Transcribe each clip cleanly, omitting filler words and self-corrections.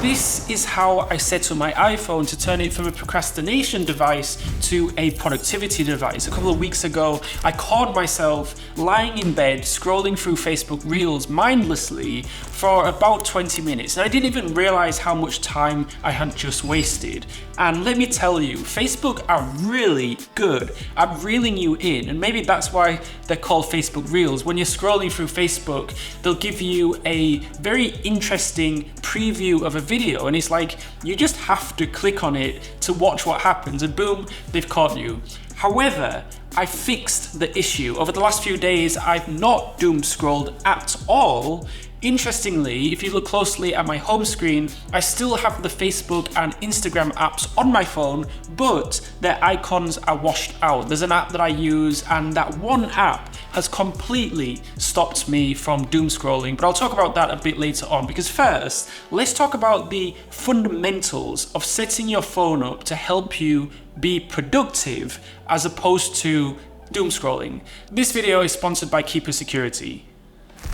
this is how I set up my iPhone to turn it from a procrastination device to a productivity device. A couple of weeks ago, I caught myself lying in bed, scrolling through Facebook Reels mindlessly for about 20 minutes. And I didn't even realize how much time I had just wasted. And let me tell you, Facebook are really good at reeling you in. And maybe that's why they're called Facebook Reels. When you're scrolling through Facebook, they'll give you a very interesting preview of a video. And it's like, you just have to click on it to watch what happens. And boom, they've caught you. However, I fixed the issue. Over the last few days, I've not doom scrolled at all. Interestingly, if you look closely at my home screen, I still have the Facebook and Instagram apps on my phone, but their icons are washed out. There's an app that I use, and that one app has completely stopped me from doom scrolling, but I'll talk about that a bit later on, because first, let's talk about the fundamentals of setting your phone up to help you be productive as opposed to doom scrolling. This video is sponsored by Keeper Security.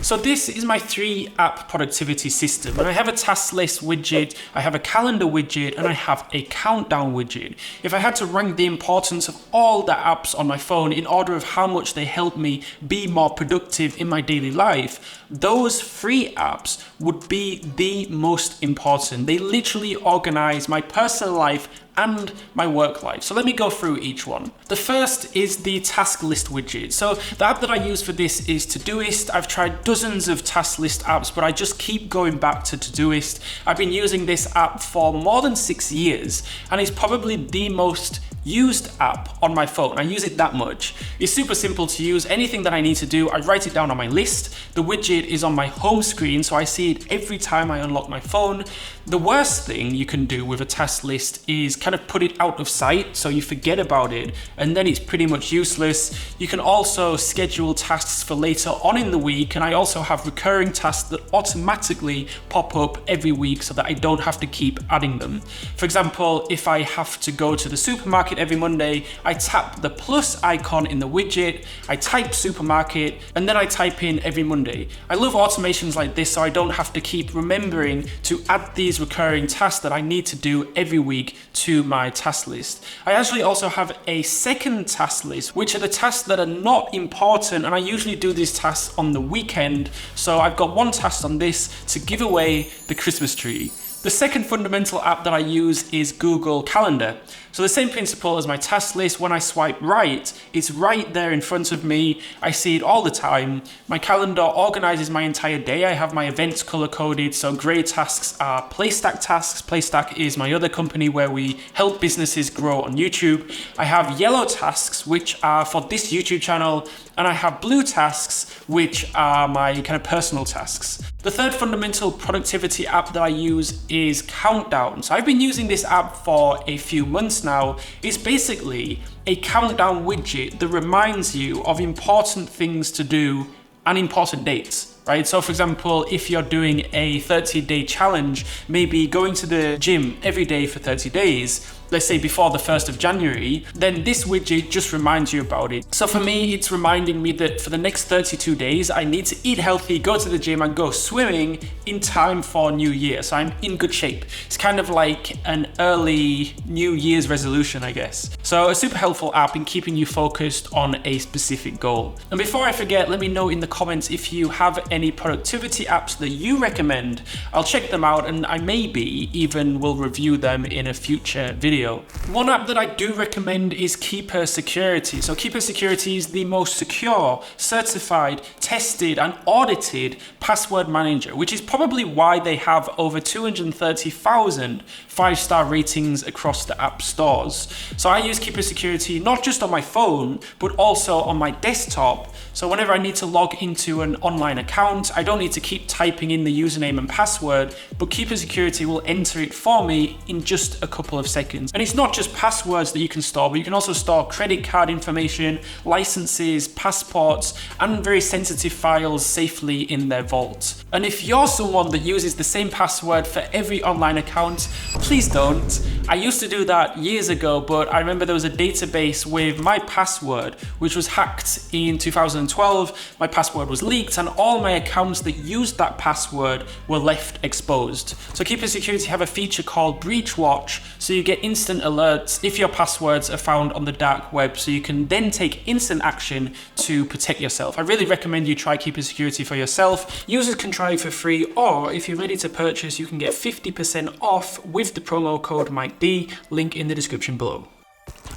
So this is my 3-app productivity system, and I have a task list widget, I have a calendar widget, and I have a countdown widget. If I had to rank the importance of all the apps on my phone in order of how much they help me be more productive in my daily life, those 3 apps would be the most important. They literally organize my personal life and my work life. So let me go through each one. The first is the task list widget. So the app that I use for this is Todoist. I've tried dozens of task list apps, but I just keep going back to Todoist. I've been using this app for more than 6 years, and it's probably the most used app on my phone. I use it that much. It's super simple to use. Anything that I need to do, I write it down on my list. The widget is on my home screen, so I see it every time I unlock my phone. The worst thing you can do with a task list is kind of put it out of sight so you forget about it, and then it's pretty much useless. You can also schedule tasks for later on in the week, and I also have recurring tasks that automatically pop up every week so that I don't have to keep adding them. For example, if I have to go to the supermarket every Monday, I tap the plus icon in the widget, I type supermarket, and then I type in every Monday. I love automations like this so I don't have to keep remembering to add these recurring tasks that I need to do every week to my task list. I actually also have a second task list, which are the tasks that are not important, and I usually do these tasks on the weekend. So I've got one task on this to give away the Christmas tree. The second fundamental app that I use is Google Calendar. So the same principle as my task list. When I swipe right, it's right there in front of me. I see it all the time. My calendar organizes my entire day. I have my events color coded. So gray tasks are Playstack tasks. Playstack is my other company where we help businesses grow on YouTube. I have yellow tasks, which are for this YouTube channel, and I have blue tasks, which are my kind of personal tasks. The third fundamental productivity app that I use is Countdown. So I've been using this app for a few months now. It's basically a countdown widget that reminds you of important things to do and important dates, right? So for example, if you're doing a 30-day challenge, maybe going to the gym every day for 30 days, let's say before the 1st of January, then this widget just reminds you about it. So for me, it's reminding me that for the next 32 days, I need to eat healthy, go to the gym, and go swimming in time for New Year. So I'm in good shape. It's kind of like an early New Year's resolution, I guess. So a super helpful app in keeping you focused on a specific goal. And before I forget, let me know in the comments if you have any productivity apps that you recommend. I'll check them out, and I maybe even will review them in a future video. One app that I do recommend is Keeper Security. So Keeper Security is the most secure, certified, tested, and audited password manager, which is probably why they have over 230,000 5-star ratings across the app stores. So I use Keeper Security not just on my phone, but also on my desktop. So whenever I need to log into an online account, I don't need to keep typing in the username and password, but Keeper Security will enter it for me in just a couple of seconds. And it's not just passwords that you can store, but you can also store credit card information, licenses, passports, and very sensitive files safely in their vault. And if you're someone that uses the same password for every online account, please don't. I used to do that years ago, but I remember there was a database with my password, which was hacked in 2012. My password was leaked and all my accounts that used that password were left exposed. So Keeper Security have a feature called Breach Watch, so you get instant alerts if your passwords are found on the dark web, so you can then take instant action to protect yourself. I really recommend you try Keeper Security for yourself. Users can try it for free, or if you're ready to purchase, you can get 50% off with the promo code MikeD, link in the description below.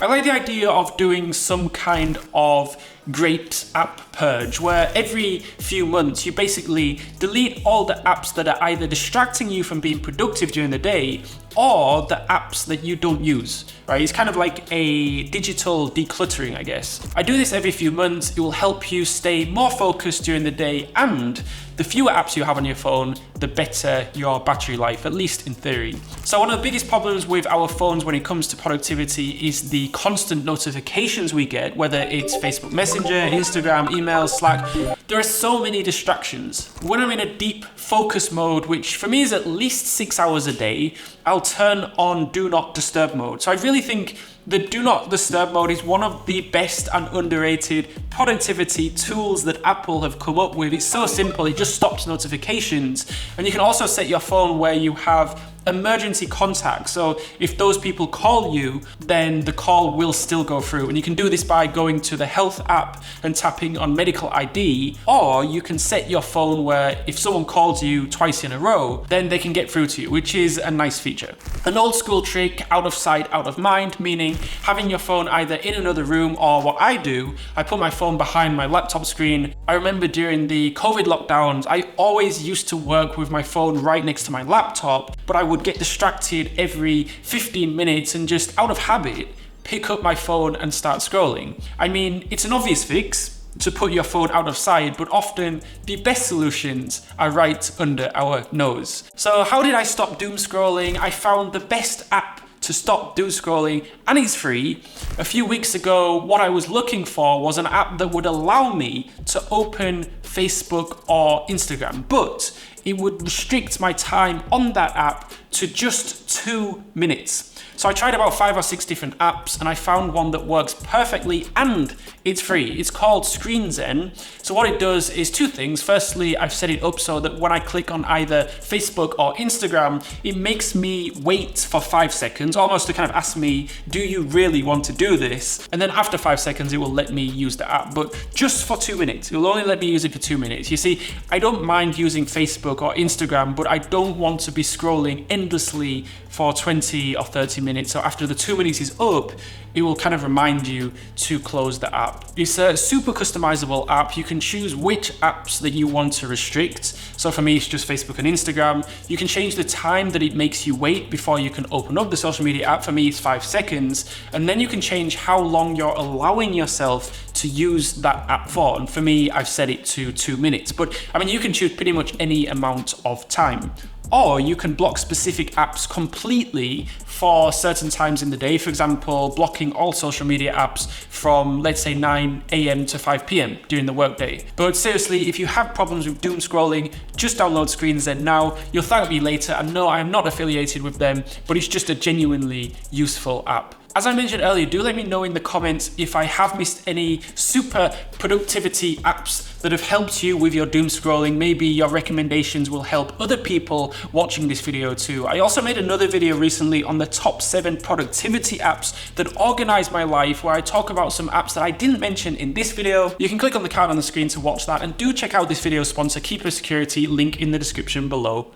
I like the idea of doing some kind of great app purge, where every few months you basically delete all the apps that are either distracting you from being productive during the day or the apps that you don't use, right? It's kind of like a digital decluttering, I guess. I do this every few months. It will help you stay more focused during the day, and the fewer apps you have on your phone, the better your battery life, at least in theory. So one of the biggest problems with our phones when it comes to productivity is the constant notifications we get, whether it's Facebook Messenger, Instagram, email, Slack. There are so many distractions. When I'm in a deep focus mode, which for me is at least 6 hours a day, I'll turn on Do Not Disturb mode. So I really think the Do Not Disturb mode is one of the best and underrated productivity tools that Apple have come up with. It's so simple, it just stops notifications. And you can also set your phone where you have emergency contact. So if those people call you, then the call will still go through. And you can do this by going to the Health app and tapping on Medical ID, or you can set your phone where if someone calls you twice in a row, then they can get through to you, which is a nice feature. An old school trick, out of sight, out of mind, meaning having your phone either in another room, or what I do, I put my phone behind my laptop screen. I remember during the COVID lockdowns, I always used to work with my phone right next to my laptop, but I would get distracted every 15 minutes and just out of habit, pick up my phone and start scrolling. I mean, it's an obvious fix to put your phone out of sight, but often the best solutions are right under our nose. So how did I stop doom scrolling? I found the best app to stop doom scrolling, and it's free. A few weeks ago, what I was looking for was an app that would allow me to open Facebook or Instagram, but it would restrict my time on that app to just 2 minutes. So I tried about 5 or 6 different apps, and I found one that works perfectly and it's free. It's called Screen Zen. So what it does is 2 things. Firstly, I've set it up so that when I click on either Facebook or Instagram, it makes me wait for 5 seconds, almost to kind of ask me, do you really want to do this? And then after 5 seconds, it will let me use the app, but just for 2 minutes. It will only let me use it for 2 minutes. You see, I don't mind using Facebook or Instagram, but I don't want to be scrolling endlessly for 20 or 30 minutes. So after the 2 minutes is up, it will kind of remind you to close the app. It's a super customizable app. You can choose which apps that you want to restrict. So for me, it's just Facebook and Instagram. You can change the time that it makes you wait before you can open up the social media app. For me, it's 5 seconds. And then you can change how long you're allowing yourself to use that app for. And for me, I've set it to 2 minutes. But I mean, you can choose pretty much any amount of time. Or you can block specific apps completely for certain times in the day. For example, blocking all social media apps from, let's say, 9 a.m. to 5 p.m. during the workday. But seriously, if you have problems with doom scrolling, just download Screen Zen now. You'll thank me later. And no, I am not affiliated with them, but it's just a genuinely useful app. As I mentioned earlier, do let me know in the comments if I have missed any super productivity apps that have helped you with your doom scrolling. Maybe your recommendations will help other people watching this video too. I also made another video recently on the top 7 productivity apps that organize my life, where I talk about some apps that I didn't mention in this video. You can click on the card on the screen to watch that, and do check out this video's sponsor, Keeper Security, link in the description below.